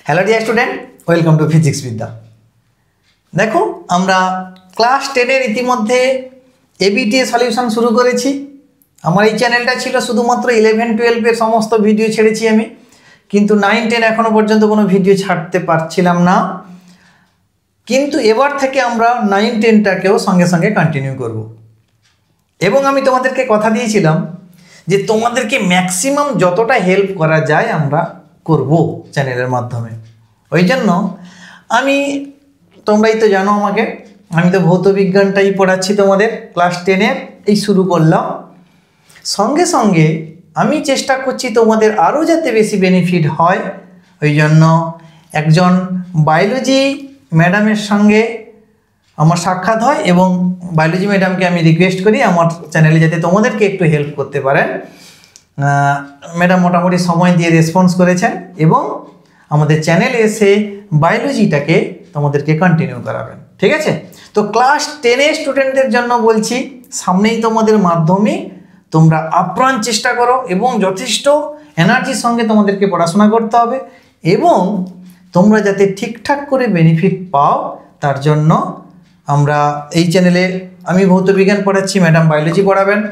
Hello dear student, welcome to physics বিদ্যা। দেখো, আমরা ক্লাস 10-এর ইতিমধ্যে এবিটিএ সলিউশন শুরু করেছি। আমার এই চ্যানেলটা ছিল শুধুমাত্র 11-12-এর সমস্ত ভিডিও ছেড়েছি আমি, কিন্তু 9-10 এখনও পর্যন্ত কোনো ভিডিও ছাড়তে পারছিলাম না। কিন্তু এবার থেকে আমরা 9-10টাকেও সঙ্গে সঙ্গে কন্টিনিউ করব। এবং আমি তোমাদেরকে কথা দিয়েছিলাম যে তোমাদেরকে ম্যাক্সিমাম যতটা হেল্প করা যায় আমরা করব চ্যানেলের মাধ্যমে। ওই জন্য তোমরাই তো জানো আমাকে, আমি তো ভৌত বিজ্ঞানটাই পড়াচ্ছি তোমাদের ক্লাস 10-এর এই শুরু করলাম। সঙ্গে সঙ্গে আমি চেষ্টা করছি তোমাদের আরও যাতে বেশি বেনিফিট হয়। ওই জন্য একজন বায়োলজি ম্যাডামের সঙ্গে আমার সাক্ষাৎ হয় এবং বায়োলজি ম্যাডামকে আমি রিকোয়েস্ট করি আমার চ্যানেলে যাতে তোমাদেরকে একটু হেল্প করতে পারেন। ম্যাডাম মোটামুটি সময় দিয়ে রেসপন্স করেছেন এবং আমাদের চ্যানেলে এসে বায়োলজিটাকে তোমাদেরকে কন্টিনিউ করাবেন। ঠিক আছে? তো ক্লাস 10-এর স্টুডেন্টদের জন্য বলছি, সামনেই তোমাদের মাধ্যমিক, তোমরা আপ্রাণ চেষ্টা করো এবং যথেষ্ট এনার্জির সঙ্গে তোমাদেরকে পড়াশোনা করতে হবে এবং তোমরা যাতে ঠিকঠাক করে বেনিফিট পাও তার জন্য আমরা এই চ্যানেলে আমি ভৌত বিজ্ঞান পড়াচ্ছি, ম্যাডাম বায়োলজি পড়াবেন।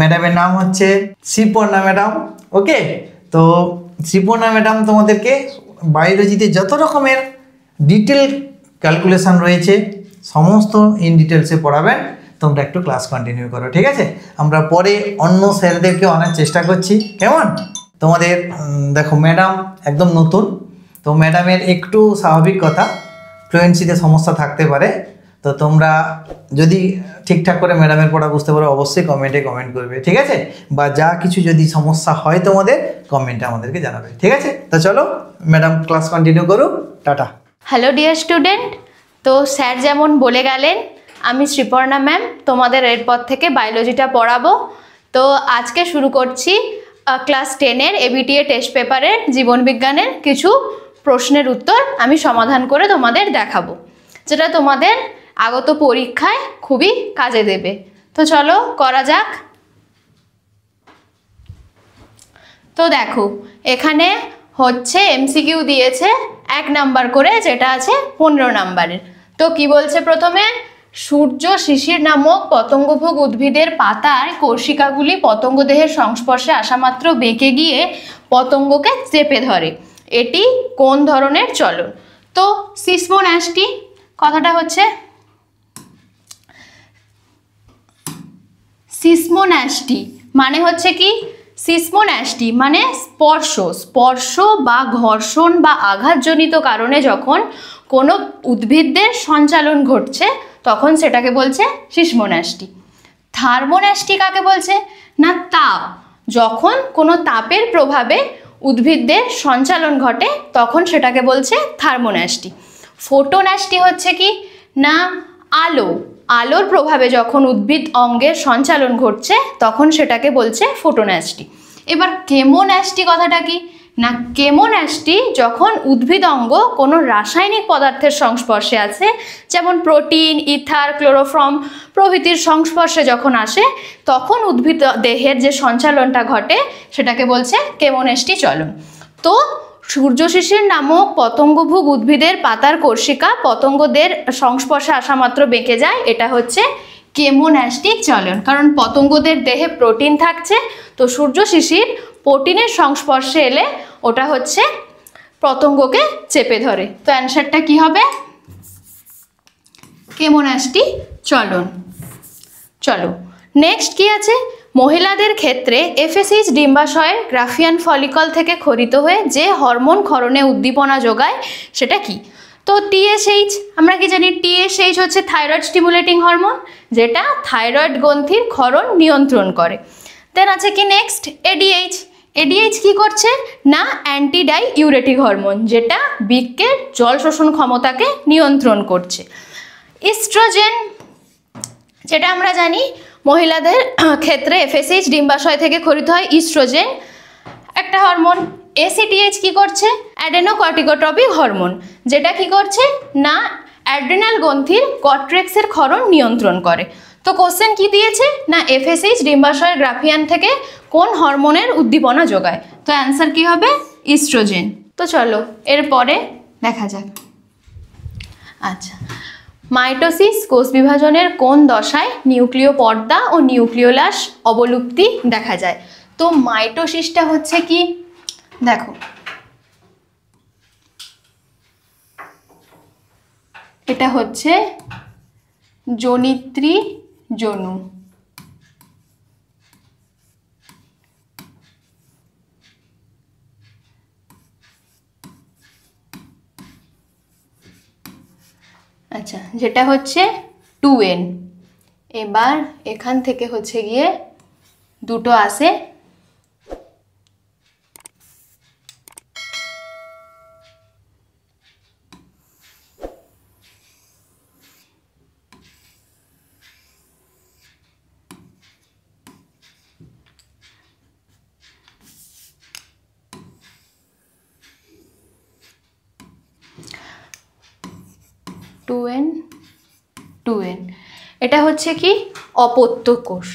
ম্যাডামের নাম হচ্ছে শ্রীপর্ণা ম্যাডাম। ওকে, তো শ্রীপর্ণা ম্যাডাম তোমাদেরকে বায়োলজিতে যত রকমের ডিটেল ক্যালকুলেশন রয়েছে সমস্ত ইন ডিটেলসে পড়াবেন। তোমরা একটু ক্লাস কন্টিনিউ করো। ঠিক আছে? আমরা পরে অন্য স্যারদেরকেও আনার চেষ্টা করছি। কেমন? তোমাদের দেখো, ম্যাডাম একদম নতুন, তো ম্যাডামের একটু স্বাভাবিক কথা ফ্লুয়েন্সিতে সমস্যা থাকতে পারে। তো তোমরা যদি ঠিকঠাক করে ম্যাডামের পড়া বুঝতে পারো অবশ্যই কমেন্টে কমেন্ট করবে। ঠিক আছে? বা যা কিছু যদি সমস্যা হয় তোমাদের কমেন্টে আমাদেরকে জানাবে। ঠিক আছে? তো চলো ম্যাডাম ক্লাস কন্টিনিউ করুক। টাটা। হ্যালো ডিয়ার স্টুডেন্ট, তো স্যার যেমন বলে গেলেন আমি শ্রীপর্ণা ম্যাম তোমাদের এরপর থেকে বায়োলজিটা পড়াবো। তো আজকে শুরু করছি ক্লাস 10-এর এবিটিএ টেস্ট পেপারের জীবনবিজ্ঞানের কিছু প্রশ্নের উত্তর আমি সমাধান করে তোমাদের দেখাবো, যেটা তোমাদের আগত পরীক্ষায় খুবই কাজে দেবে। তো চলো করা যাক। তো দেখো, এখানে হচ্ছে এমসিকিউ দিয়েছে 1 নাম্বার করে, যেটা আছে 15 নাম্বারের। তো কি বলছে প্রথমে, সূর্য শিশির নামক পতঙ্গভোগ উদ্ভিদের পাতার কোষিকাগুলি পতঙ্গ দেহের সংস্পর্শে আসা মাত্র বেঁকে গিয়ে পতঙ্গকে চেপে ধরে, এটি কোন ধরনের চলন? তো সিসমোন্যাস্টি কথাটা হচ্ছে, সিসমোন্যাস্টি মানে হচ্ছে কি, সিসমোন্যাস্টি মানে স্পর্শ বা ঘর্ষণ বা আঘাতজনিত কারণে যখন কোনো উদ্ভিদের সঞ্চালন ঘটছে তখন সেটাকে বলছে সিসমোন্যাস্টি। থার্মোন্যাস্টি কাকে বলছে না, তাপ, যখন কোনো তাপের প্রভাবে উদ্ভিদের সঞ্চালন ঘটে তখন সেটাকে বলছে থার্মোন্যাস্টি। ফোটোন্যাস্টি হচ্ছে কি না, আলোর প্রভাবে যখন উদ্ভিদ অঙ্গের সঞ্চালন ঘটছে তখন সেটাকে বলছে ফোটোন্যাস্টি। এবার কেমোন্যাস্টি কথাটা কি না, কেমোন্যাস্টি যখন উদ্ভিদ অঙ্গ কোনো রাসায়নিক পদার্থের সংস্পর্শে আছে, যেমন প্রোটিন, ইথার, ক্লোরোফর্ম প্রভৃতির সংস্পর্শে যখন আসে তখন উদ্ভিদ দেহের যে সঞ্চালনটা ঘটে সেটাকে বলছে কেমোন্যাস্টি চলন। তো সূর্য শিশির নামক পতঙ্গভোগ উদ্ভিদের পাতার কোষিকা পতঙ্গদের সংস্পর্শে আসা মাত্র বেঁকে যায়, এটা হচ্ছে কেমোন্যাস্টিক চলন। কারণ পতঙ্গদের দেহে প্রোটিন থাকছে, তো সূর্য শিশির প্রোটিনের সংস্পর্শে এলে ওটা হচ্ছে পতঙ্গকে চেপে ধরে। তো অ্যান্সারটা কি হবে? কেমোন্যাস্টিক চলন। চলো নেক্সট কি আছে, মহিলাদের ক্ষেত্রে এফএসএইচ ডিম্বাশয়ের গ্রাফিয়ান ফলিকল থেকে ক্ষরিত হয়ে যে হরমোন ক্ষরণে উদ্দীপনা যোগায় সেটা কি? তো টিএসএইচ, আমরা কি জানি টিএসএইচ হচ্ছে থাইরয়েড স্টিমুলেটিং হরমোন, যেটা থাইরয়েড গ্রন্থির ক্ষরণ নিয়ন্ত্রণ করে। দেন আছে কি নেক্সট, এডিএইচ কি করছে না, অ্যান্টিডাই ইউরেটিক হরমোন, যেটা বৃক্কের জল শোষণ ক্ষমতাকে নিয়ন্ত্রণ করছে। ইস্ট্রোজেন, যেটা আমরা জানি মহিলাদের ক্ষেত্রে এফএসএইচ ডিম্বাশয় থেকে ক্ষরিত হয় ইস্ট্রোজেন একটা হরমোন। এসিটিএইচ কি করছে, অ্যাডেনোকর্টিকোট্রপিক হরমোন, যেটা কি করছে না, অ্যাড্রিনাল গ্রন্থির কর্টেক্সের ক্ষরণ নিয়ন্ত্রণ করে। তো কোশ্চেন কি দিয়েছে না, এফএসএইচ ডিম্বাশয়ের গ্রাফিয়ান থেকে কোন হরমোনের উদ্দীপনা যোগায়? তো অ্যান্সার কি হবে, ইস্ট্রোজেন। তো চলো এরপরে দেখা যাক। আচ্ছা, মাইটোসিস কোষ বিভাজনের কোন দশায় নিউক্লিয় পর্দা ও নিউক্লিওলাস অবলুপ্তি দেখা যায়? তো মাইটোসিসটা হচ্ছে কি, দেখো এটা হচ্ছে জনিত্রী জনু। আচ্ছা, যেটা হচ্ছে 2n। এবার এখান থেকে হচ্ছে গিয়ে দুটো আসে, টু এন। এটা হচ্ছে কি অপত্য কোষ।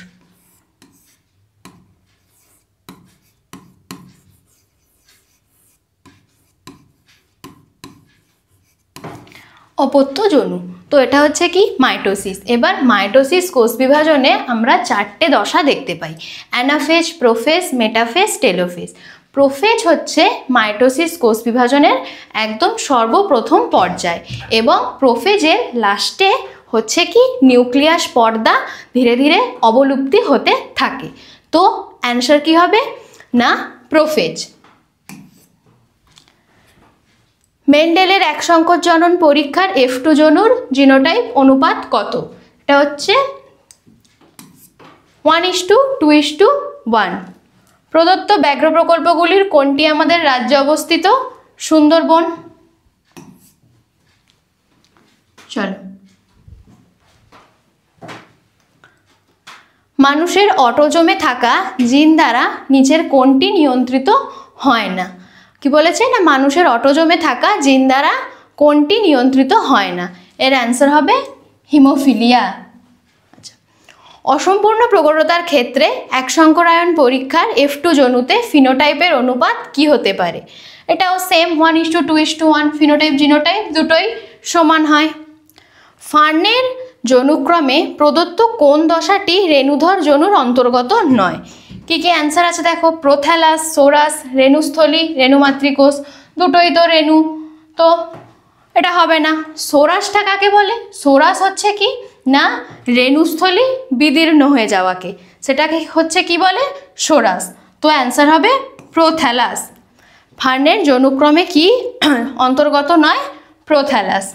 অপত্য জনু। তো এটা হচ্ছে কি মাইটোসিস। এবার মাইটোসিস কোষ বিভাজনে আমরা 4টে দশা দেখতে পাই, anaphase, prophase, metaphase, telophase. Prophase হচ্ছে মাইটোসিস কোষ বিভাজনের একদম সর্বপ্রথম পর্যায় এবং প্রোফেজের লাস্টে হচ্ছে কি নিউক্লিয়াস পর্দা ধীরে ধীরে অবলুপ্তি হতে থাকে। তো অ্যান্সার কি হবে না প্রোফেজ। মেন্ডেলের এক সংকর জনন পরীক্ষার F2 জনুর জিনোটাইপ অনুপাত কত? এটা হচ্ছে 1:2:1। প্রদত্ত ব্যাঘ্র প্রকল্পগুলির কোনটি আমাদের রাজ্যে অবস্থিত? সুন্দরবন। চলো, মানুষের অটোজোমে থাকা জিন দ্বারা নিচের কোনটি নিয়ন্ত্রিত হয় না? কি বলেছে না মানুষের অটোজোমে থাকা জিন দ্বারা কোনটি নিয়ন্ত্রিত হয় না? এর অ্যান্সার হবে হিমোফিলিয়া। আচ্ছা, অসম্পূর্ণ প্রকটতার ক্ষেত্রে এক সংকরায়ন পরীক্ষার F2 জনুতে ফিনোটাইপের অনুপাত কি হতে পারে? এটাও সেম 1:2:1। ফিনোটাইপ জিনোটাইপ দুটোই সমান হয়। ফার্নের জনুক্রমে প্রদত্ত কোন দশাটি রেণুধর জনুর অন্তর্গত নয়? কি কি অ্যান্সার আছে দেখো, প্রোথ্যালাস, সোরাস, রেণুস্থলী, রেণুমাতৃকোষ, দুটোই তো রেণু, তো এটা হবে না। সোরাসটা কাকে বলে? সোরাস হচ্ছে কি না রেণুস্থলী বিদীর্ণ হয়ে যাওয়াকে, সেটাকে হচ্ছে কি বলে? সোরাস। তো অ্যান্সার হবে প্রোথ্যালাস। ফার্নের জনুক্রমে কি অন্তর্গত নয়? প্রোথ্যালাস।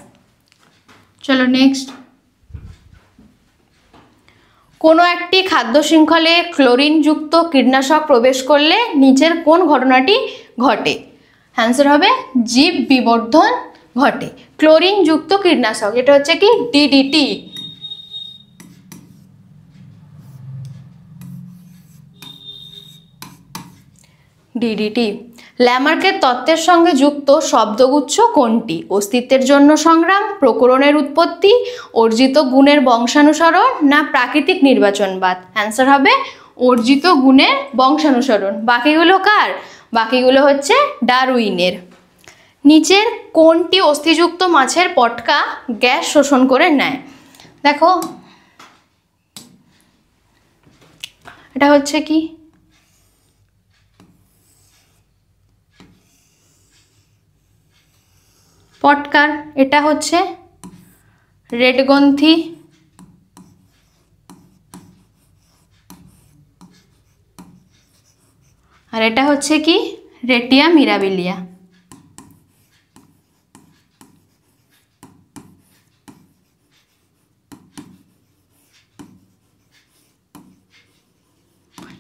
চলো নেক্সট। কোনো একটি খাদ্য শৃঙ্খলে ক্লোরিনযুক্ত কীটনাশক প্রবেশ করলে নিচের কোন ঘটনাটি ঘটে? অ্যান্সার হবে জীব বিবর্ধন ঘটে। ক্লোরিনযুক্ত কীটনাশক এটা হচ্ছে কি ডিডিটি। ডিডিটি। ল্যামার্কের তত্ত্বের সঙ্গে যুক্ত শব্দগুচ্ছ কোনটি? অস্তিত্বের জন্য সংগ্রাম, প্রকরণের উৎপত্তি, অর্জিত গুণের বংশানুসরণ না প্রাকৃতিক নির্বাচনবাদ? অ্যান্সার হবে অর্জিত গুণের বংশানুসরণ। বাকিগুলো কার? বাকিগুলো হচ্ছে ডারউইনের। নিচের কোনটি অস্থিযুক্ত মাছের পটকা গ্যাস শোষণ করে নেয়? দেখো এটা হচ্ছে কি পটকার, এটা হচ্ছে রেডগ্রন্থি, আর এটা হচ্ছে কি রেটিয়া মিরাবিলিয়া।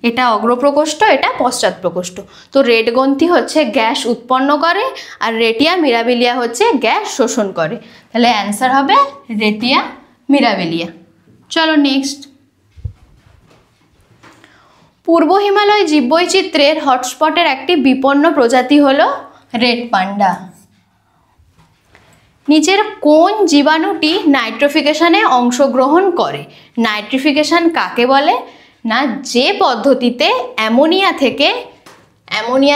এটা অগ্রপ্রকোষ্ঠ, এটা পশ্চাৎ প্রকোষ্ঠ। তো রেডগ্রন্থি হচ্ছে গ্যাস উৎপন্ন করে আর রেটিয়া মিরাবিলিয়া হচ্ছে গ্যাস শোষণ করে। তাহলে অ্যান্সার হবে রেটিয়া মিরাবিলিয়া। চলো নেক্সট। পূর্ব হিমালয় জীববৈচিত্র্যের হটস্পটের একটি বিপন্ন প্রজাতি হলো রেড পান্ডা। নিচের কোন জীবাণুটি নাইট্রোফিকেশনে অংশগ্রহণ করে? নাইট্রিফিকেশন কাকে বলে না যে পদ্ধতিতে অ্যামোনিয়া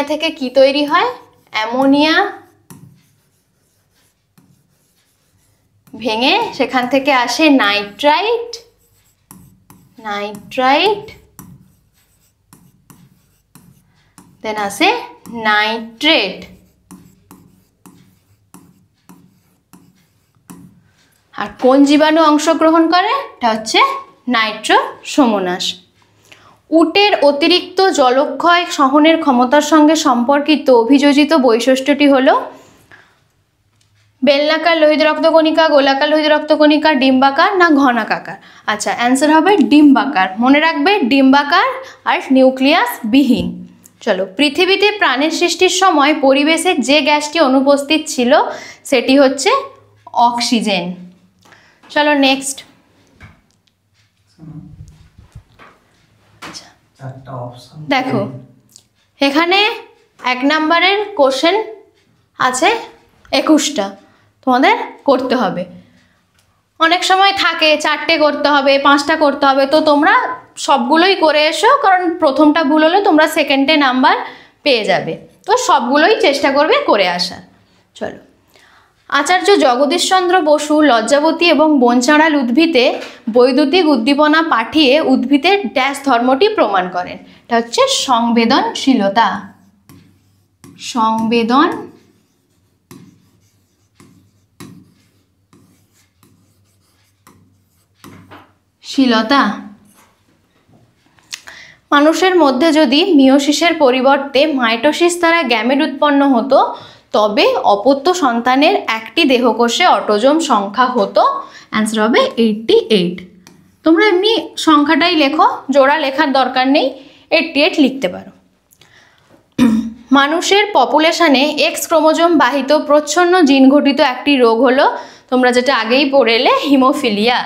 থেকে কি তৈরি হয়? অ্যামোনিয়া ভেঙে সেখান থেকে আসে নাইট্রাইট, দেন আসে নাইট্রেট। আর কোন জীবাণু অংশগ্রহণ করে? এটা হচ্ছে নাইট্রোসোমোনাস। উটের অতিরিক্ত জলক্ষয় সহনের ক্ষমতার সঙ্গে সম্পর্কিত অভিযোজিত বৈশিষ্ট্যটি হলো বেলনাকার লোহিত রক্তকণিকা, গোলাকার লোহিত রক্তকণিকা, ডিম্বাকার না ঘনাকাকার? আচ্ছা, অ্যান্সার হবে ডিম্বাকার। মনে রাখবে ডিম্বাকার আর নিউক্লিয়াস বিহীন। চলো, পৃথিবীতে প্রাণের সৃষ্টির সময় পরিবেশে যে গ্যাসটি অনুপস্থিত ছিল সেটি হচ্ছে অক্সিজেন। চলো নেক্সট। দেখো এখানে 1 নম্বরের কোশ্চেন আছে 21টা, তোমাদের করতে হবে। অনেক সময় থাকে 4টে করতে হবে, 5টা করতে হবে, তো তোমরা সবগুলোই করে এসো, কারণ প্রথমটা ভুল হলে তোমরা সেকেন্ডে নাম্বার পেয়ে যাবে। তো সবগুলোই চেষ্টা করবে করে আসার। চলো, আচার্য জগদীশচন্দ্র বসু লজ্জাবতী এবং বনচাঁড়াল উদ্ভিদে বৈদ্যুতিক উদ্দীপনা পাঠিয়ে উদ্ভিদের ড্যাশ ধর্মটি প্রমাণ করেন। এটা হচ্ছে সংবেদনশীলতা। সংবেদনশীলতা। মানুষের মধ্যে যদি মিয়োসিসের পরিবর্তে মাইটোসিস দ্বারা গ্যামেট উৎপন্ন হতো, তবে অপত্য সন্তানের একটি দেহকোষে অটোজোম সংখ্যা হতো। অ্যান্সার হবে 88। তোমরা এমনি সংখ্যাটাই লেখো, জোড়া লেখার দরকার নেই, 88 লিখতে পারো। মানুষের পপুলেশনে এক্স ক্রোমোজোম বাহিত প্রচ্ছন্ন জিন ঘটিত একটি রোগ হলো, তোমরা যেটা আগেই পড়ে এলে, হিমোফিলিয়া।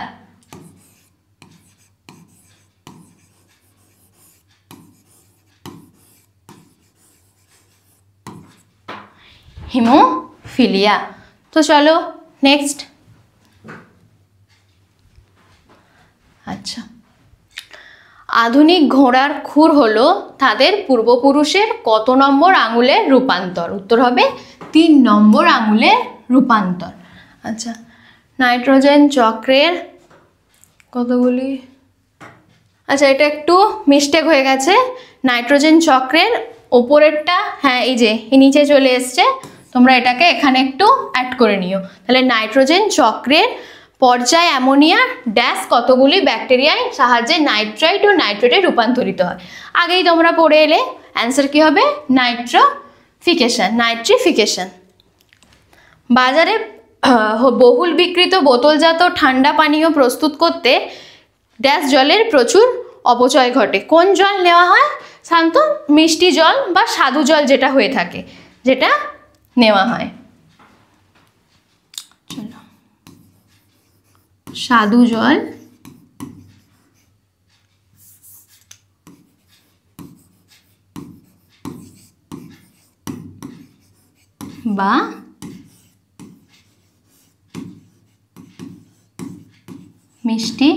হিমোফিলিয়া। তো চলো নেক্সট। আচ্ছা, আধুনিক ঘোড়ার খুর হলো তাদের পূর্বপুরুষের কত নম্বর আঙুলের রূপান্তর? উত্তর হবে 3 নম্বর আঙুলের রূপান্তর। আচ্ছা, নাইট্রোজেন চক্রের কতগুলি, আচ্ছা এটা একটু মিস্টেক হয়ে গেছে। নাইট্রোজেন চক্রের ওপরেরটা, হ্যাঁ এই যে নিচে চলে এসছে, তোমরা এটাকে এখানে একটু অ্যাড করে নিও। তাহলে নাইট্রোজেন চক্রের পর্যায়ে অ্যামোনিয়া ড্যাশ কতগুলি ব্যাকটেরিয়ায় সাহায্যে নাইট্রাইট ও নাইট্রেটে রূপান্তরিত হয়? আগেই তোমরা পড়ে এলে। অ্যান্সার কি হবে? নাইট্রিফিকেশন। বাজারে বহুল বিক্রিত বোতলজাত ঠান্ডা পানীয় প্রস্তুত করতে ড্যাশ জলের প্রচুর অপচয় ঘটে। কোন জল নেওয়া হয়? সাধারণত মিষ্টি জল বা স্বাদু জল যেটা হয়ে থাকে, যেটা নেওয়া হয়। চলো, স্বাদু জল বা মিষ্টি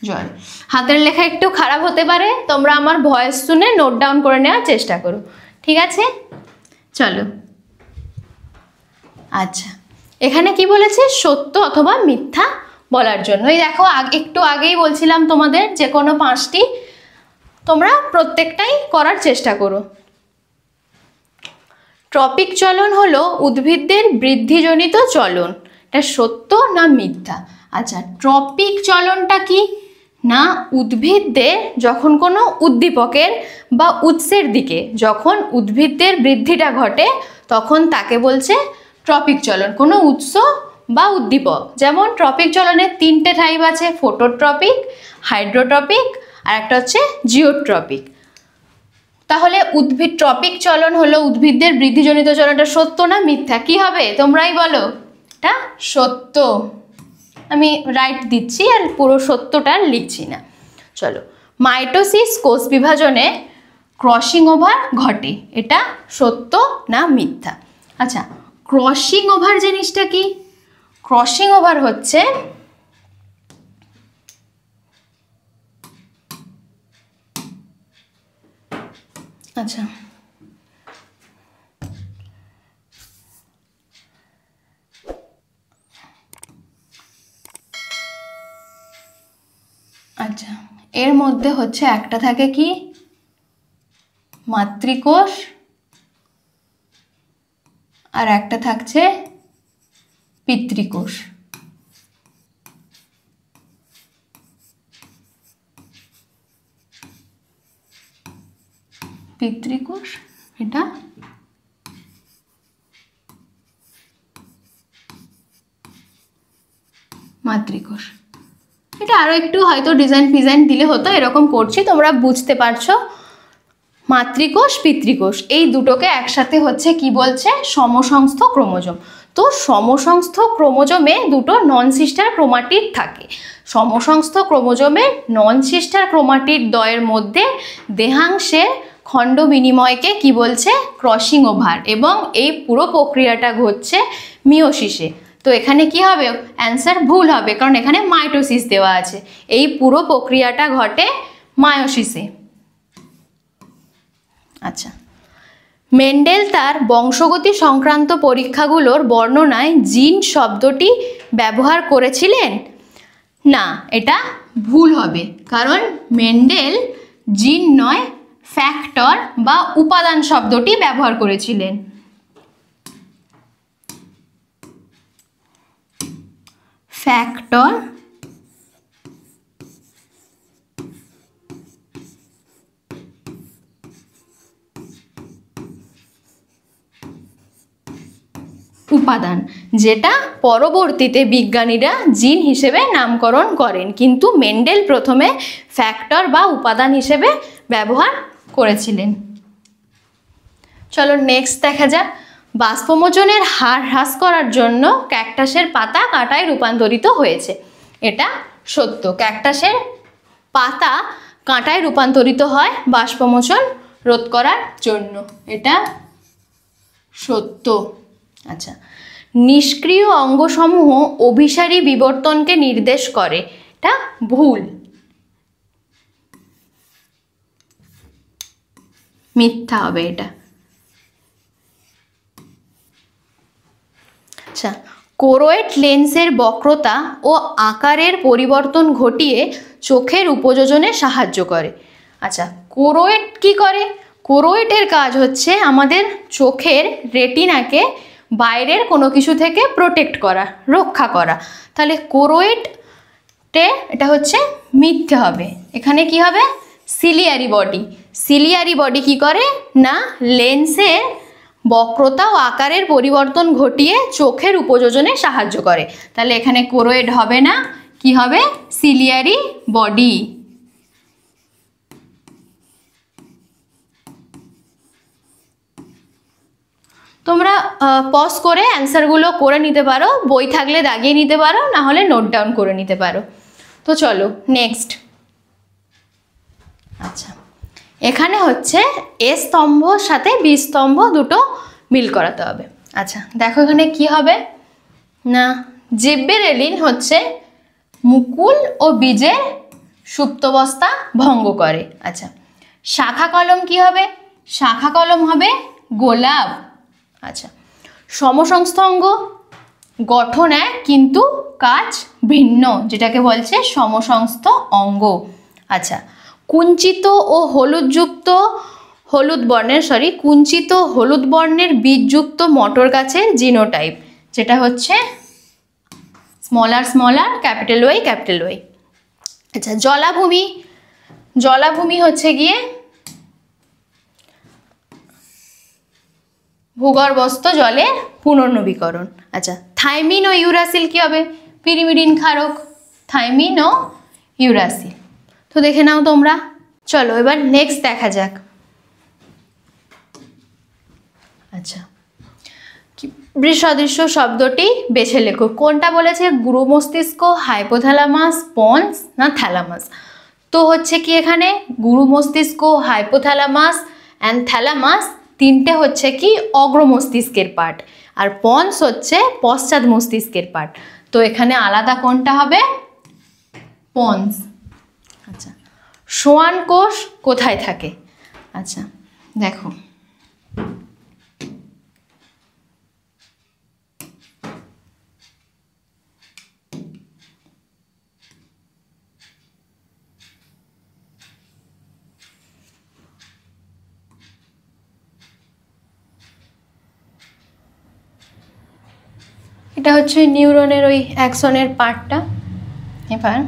জল। হাতের লেখা একটু খারাপ হতে পারে, তোমরা আমার ভয়েস শুনে নোট ডাউন করে নেওয়ার চেষ্টা করো, ঠিক আছে? চলো, আচ্ছা এখানে কি বলেছে? সত্য অথবা মিথ্যা বলার জন্য। এই দেখো একটু আগেই বলছিলাম তোমাদের যে কোনো 5টি তোমরা প্রত্যেকটাই করার চেষ্টা করো। ট্রপিক চলন হলো উদ্ভিদদের বৃদ্ধিজনিত চলন, এটা সত্য না মিথ্যা? আচ্ছা, ট্রপিক চলনটা কি না, উদ্ভিদদের যখন কোনো উদ্দীপকের বা উৎসের দিকে যখন উদ্ভিদদের বৃদ্ধিটা ঘটে তখন তাকে বলছে ট্রপিক চলন। কোনো উৎস বা উদ্দীপক, যেমন ট্রপিক চলনের 3টে টাইপ আছে, ফোটোট্রপিক, হাইড্রোট্রপিক আর একটা হচ্ছে জিওট্রপিক। তাহলে উদ্ভিদ ট্রপিক চলন হলো উদ্ভিদদের বৃদ্ধিজনিত চলনটা সত্য না মিথ্যা? কি হবে তোমরাই বলো? এটা সত্য। আমি রাইট দিচ্ছি আর পুরো সত্যটা লিখছি না। চলো, মাইটোসিস কোষ বিভাজনে ক্রসিং ওভার ঘটে, এটা সত্য না মিথ্যা? আচ্ছা, ক্রসিং ওভার জিনিসটা কি? ক্রসিং ওভার হচ্ছে আচ্ছা, এর মধ্যে হচ্ছে একটা থাকে কি মাতৃকোষ আর একটা থাকছে পিতৃকোষ। পিতৃকোষ এটা, মাতৃকোষ এটা। আরো একটু হয়তো ডিজাইন দিলে হতো, এরকম করছি তোমরা বুঝতে পারছো। মাতৃকোষ পিতৃকোষ এই দুটোকে একসাথে হচ্ছে কি বলছে, সমসংস্থ ক্রোমোজোম। তো সমসংস্থ ক্রোমোজোমে দুটো নন সিস্টার ক্রোমাটিড থাকে। সমসংস্থ ক্রোমোজোমের নন সিস্টার ক্রোমাটিড দ্বয়ের মধ্যে দেহাংশের খণ্ড বিনিময়কে কি বলছে, ক্রসিং ওভার, এবং এই পুরো প্রক্রিয়াটা ঘটছে মিওসিসে। তো এখানে কি হবে, অ্যান্সার ভুল হবে, কারণ এখানে মাইটোসিস দেওয়া আছে। এই পুরো প্রক্রিয়াটা ঘটে মায়োসিসে। আচ্ছা, মেন্ডেল তার বংশগতি সংক্রান্ত পরীক্ষাগুলোর বর্ণনায় জিন শব্দটি ব্যবহার করেছিলেন? না, এটা ভুল হবে, কারণ মেন্ডেল জিন নয়, ফ্যাক্টর বা উপাদান শব্দটি ব্যবহার করেছিলেন। ফ্যাক্টর উপাদান, যেটা পরবর্তীতে বিজ্ঞানীরা জিন হিসেবে নামকরণ করেন, কিন্তু মেন্ডেল প্রথমে ফ্যাক্টর বা উপাদান হিসেবে ব্যবহার করেছিলেন। চলো নেক্সট দেখা যাক। বাষ্পমোচনের হার হ্রাস করার জন্য ক্যাকটাসের পাতা কাঁটায় রূপান্তরিত হয়েছে। এটা সত্য, ক্যাকটাসের পাতা কাঁটায় রূপান্তরিত হয় বাষ্পমোচন রোধ করার জন্য, এটা সত্য। আচ্ছা, নিষ্ক্রিয় অঙ্গসমূহ অভিসারী বিবর্তনকে নির্দেশ করে, এটা ভুল, মিথ্যা হবে এটা। আচ্ছা, কোরোয়েট লেন্সের বক্রতা ও আকারের পরিবর্তন ঘটিয়ে চোখের উপযোজনে সাহায্য করে। আচ্ছা, কোরোয়েট কি করে? কোরোয়েটের কাজ হচ্ছে আমাদের চোখের রেটিনাকে বাইরের কোনো কিছু থেকে প্রোটেক্ট করা, রক্ষা করা। তাহলে কোরোয়েটে এটা হচ্ছে মিথ্যে হবে। এখানে কি হবে, সিলিয়ারি বডি। সিলিয়ারি বডি কি করে না, লেন্সের বক্রতা ও আকারের পরিবর্তন ঘটিয়ে চোখের উপযোজনে সাহায্য করে। তাহলে এখানে কোরোয়েড হবে না, কি হবে, সিলিয়ারি বডি। তোমরা পজ করে অ্যান্সারগুলো করে নিতে পারো, বই থাকলে দাগিয়ে নিতে পারো, না হলে নোট ডাউন করে নিতে পারো। তো চলো নেক্সট। আচ্ছা, এখানে হচ্ছে এ স্তম্ভর সাথে বি স্তম্ভ দুটো মিল করাতে হবে। আচ্ছা দেখো এখানে কি হবে না, জিব্বেরেলিন হচ্ছে মুকুল ও বীজের সুপ্তাবস্থা ভঙ্গ করে। আচ্ছা, শাখা কলম কি হবে, শাখা কলম হবে গোলাপ। আচ্ছা, সমসংস্থ অঙ্গ গঠন এক কিন্তু কাজ ভিন্ন, যেটাকে বলছে সমসংস্থ অঙ্গ। আচ্ছা, কুঞ্চিত ও হলুদযুক্ত কুঞ্চিত হলুদ বর্ণের বীজযুক্ত মটর গাছের জিনোটাইপ, যেটা হচ্ছে স্মলার ক্যাপিটাল ওয়াই। আচ্ছা, জলাভূমি হচ্ছে গিয়ে ভূগর্ভস্থ জলের পুনর্নবীকরণ। আচ্ছা, থাইমিন ও ইউরাসিল কি হবে, পিরিমিডিন ক্ষারক, থাইমিন ও ইউরাসিল। তো দেখে নাও তোমরা। চলো এবার নেক্সট দেখা যাক। আচ্ছা, বৃসদৃশ্য শব্দটি বেছে লেখো। কোনটা বলেছে, গুরু মস্তিষ্ক, হাইপোথ্যালামাস, পন্স না থ্যালামাস? তো হচ্ছে কি এখানে গুরু মস্তিষ্ক, হাইপোথ্যালামাস অ্যান্ড থ্যালামাস তিনটে হচ্ছে কি অগ্র মস্তিষ্কের পার্ট, আর পন্স হচ্ছে পশ্চাৎ মস্তিষ্কের পার্ট। তো এখানে আলাদা কোনটা হবে, পন্স। আচ্ছা, সোয়ান কোষ কোথায় থাকে? আচ্ছা দেখো, এটা হচ্ছে নিউরনের ওই অ্যাক্সনের পার্টটা। এবার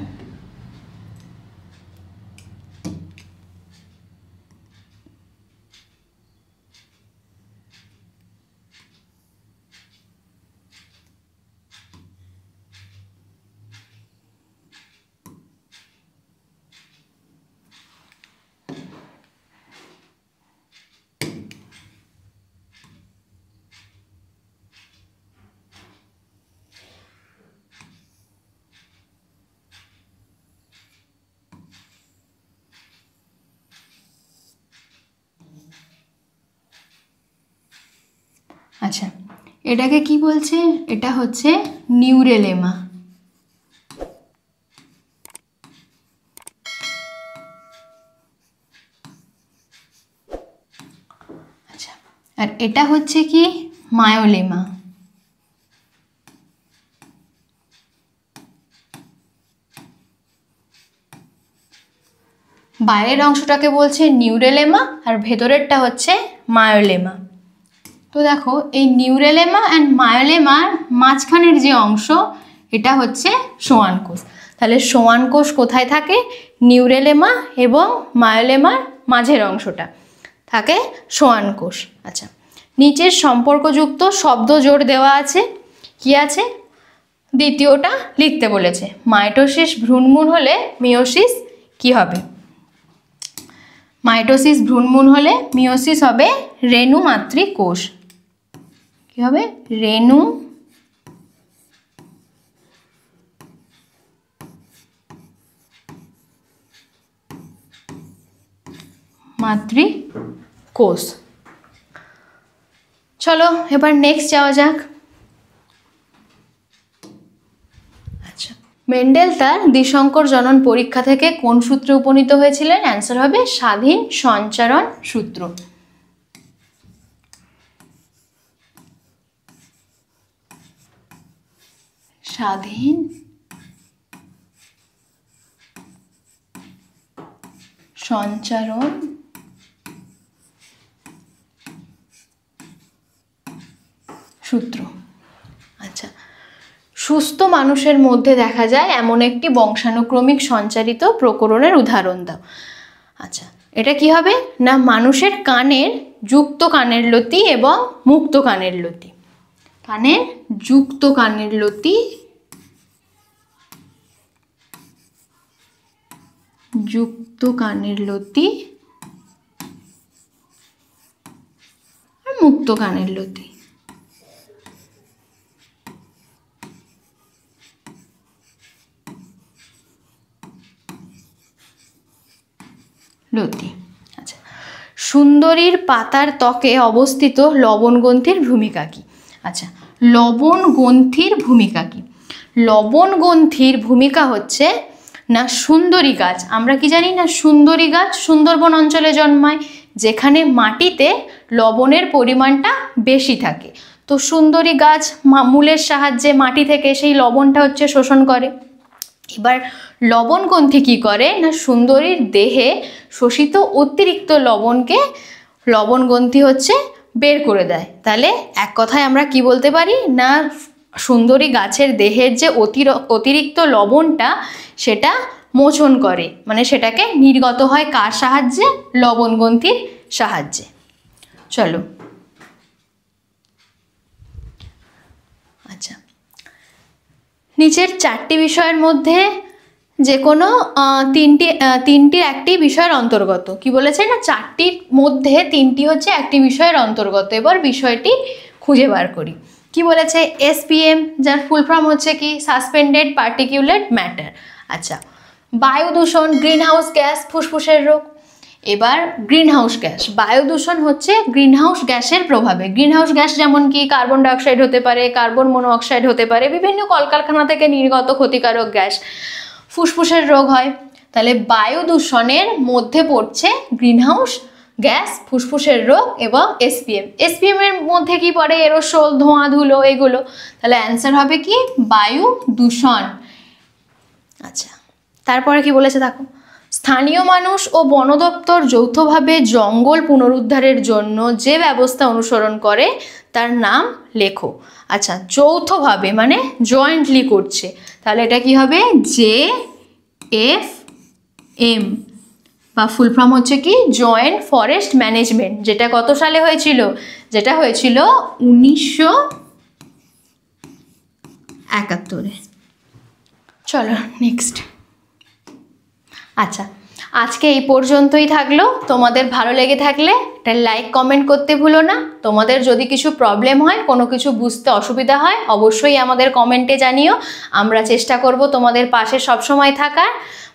আচ্ছা, এটাকে কি বলছে? এটা হচ্ছে নিউরেলেমা। আচ্ছা, আর এটা হচ্ছে কি? মায়োলেমা। বাইরের অংশটাকে বলছে নিউরেলেমা আর ভেতরেরটা হচ্ছে মায়োলেমা। তো দেখো, এই নিউরেলেমা অ্যান্ড মায়োলেমার মাঝখানের যে অংশ, এটা হচ্ছে সোয়ান কোষ। তাহলে সোয়ান কোষ কোথায় থাকে? নিউরেলেমা এবং মায়োলেমার মাঝের অংশটা থাকে সোয়ান কোষ। আচ্ছা, নিচের সম্পর্কযুক্ত শব্দ জোড় দেওয়া আছে। কি আছে? দ্বিতীয়টা লিখতে বলেছে। মাইটোসিস ভ্রূণমূল হলে মিওসিস কি হবে? মাইটোসিস ভ্রূণমূল হলে মিওসিস হবে রেণু মাতৃক কোষ। কি হবে? রেণু মাতৃক কোষ। চলো এবার নেক্সট যাওয়া যাক। আচ্ছা, মেন্ডেল তার দ্বিসংকর জনন পরীক্ষা থেকে কোন সূত্রে উপনীত হয়েছিলেন? অ্যান্সার হবে স্বাধীন সঞ্চারণ সূত্র। স্বাধীন সঞ্চারণ সূত্র। আচ্ছা, সুস্থ মানুষের মধ্যে দেখা যায় এমন একটি বংশানুক্রমিক সঞ্চারিত প্রকরণের উদাহরণ দাও। আচ্ছা, এটা কি হবে? না মানুষের কানের যুক্ত কানের লতি এবং মুক্ত কানের লতি। কানের যুক্ত কানের লতি, যুক্ত কানের লতি আর মুক্ত কানের লতি। লতি। আচ্ছা, সুন্দরীর পাতার ত্বকে অবস্থিত লবণ গ্রন্থির ভূমিকা কি? আচ্ছা, লবণ গ্রন্থির ভূমিকা কি? লবণ গ্রন্থির ভূমিকা হচ্ছে না সুন্দরী গাছ। আমরা কি জানি না? সুন্দরী গাছ সুন্দরবন অঞ্চলে জন্মায়, যেখানে মাটিতে লবণের পরিমাণটা বেশি থাকে। তো সুন্দরী গাছ মূলের সাহায্যে মাটি থেকে সেই লবণটা হচ্ছে শোষণ করে। এবার লবণ গ্রন্থি কী করে? না সুন্দরীর দেহে শোষিত অতিরিক্ত লবণকে লবণ গ্রন্থি হচ্ছে বের করে দেয়। তাহলে এক কথায় আমরা কি বলতে পারি? না সুন্দরী গাছের দেহের যে অতিরিক্ত লবণটা সেটা মোচন করে, মানে সেটাকে নির্গত হয় কার সাহায্যে? লবণ গ্রন্থির সাহায্যে। চলো, আচ্ছা, নিচের চারটি বিষয়ের মধ্যে যে কোনো তিনটির একটি বিষয়ের অন্তর্গত। কি বলেছে? না চারটির মধ্যে তিনটি হচ্ছে একটি বিষয়ের অন্তর্গত। এবার বিষয়টি খুঁজে বার করি। কি বলেছে? SPM, যার ফুল ফর্ম হচ্ছে কি? Suspended particulate matter. আচ্ছা, বায়ু দূষণ, গ্রিন হাউস গ্যাস, ফুসফুসের রোগ। এবার গ্রিন হাউস গ্যাস, বায়ু দূষণ হচ্ছে গ্রিন হাউস গ্যাসের প্রভাবে। গ্রিন হাউস গ্যাস যেমন কি কার্বন ডাইঅক্সাইড হতে পারে, কার্বন মনোঅক্সাইড হতে পারে, বিভিন্ন কলকারখানা থেকে নির্গত ক্ষতিকারক গ্যাস। ফুসফুসের রোগ হয়। তাহলে বায়ু দূষণের মধ্যে পড়ছে গ্রিন হাউস গ্যাস, ফুসফুসের রোগ এবং SPM এর মধ্যে কি পড়ে? এরোসোল, ধোঁয়া, ধুলো, এগুলো। তাহলে অ্যান্সার হবে কি? বায়ু দূষণ। আচ্ছা, তারপরে কি বলেছে দেখো, স্থানীয় মানুষ ও বন দপ্তর যৌথভাবে জঙ্গল পুনরুদ্ধারের জন্য যে ব্যবস্থা অনুসরণ করে তার নাম লেখো। আচ্ছা, যৌথভাবে মানে জয়েন্টলি করছে, তাহলে এটা কি হবে? JFM বা ফুল ফর্ম হচ্ছে কি জয়েন্ট ফরেস্ট ম্যানেজমেন্ট, যেটা কত সালে হয়েছিল? যেটা হয়েছিল 1971। চলো নেক্সট। আচ্ছা, আজকে এই পর্যন্তই থাকলো। তোমাদের ভালো লেগে থাকলে একটা লাইক কমেন্ট করতে ভুলো না। তোমাদের যদি কিছু প্রবলেম হয়, কোনো কিছু বুঝতে অসুবিধা হয়, অবশ্যই আমাদের কমেন্টে জানিও। আমরা চেষ্টা করব তোমাদের পাশে সবসময় থাকার।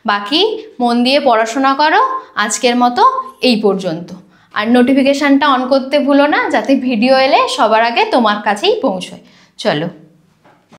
বাকি মন দিয়ে পড়াশোনা করো। আজকের মতো এই পর্যন্ত। আর নোটিফিকেশানটা অন করতে ভুলো না, যাতে ভিডিও এলে সবার আগে তোমার কাছেই পৌঁছয়। চলো।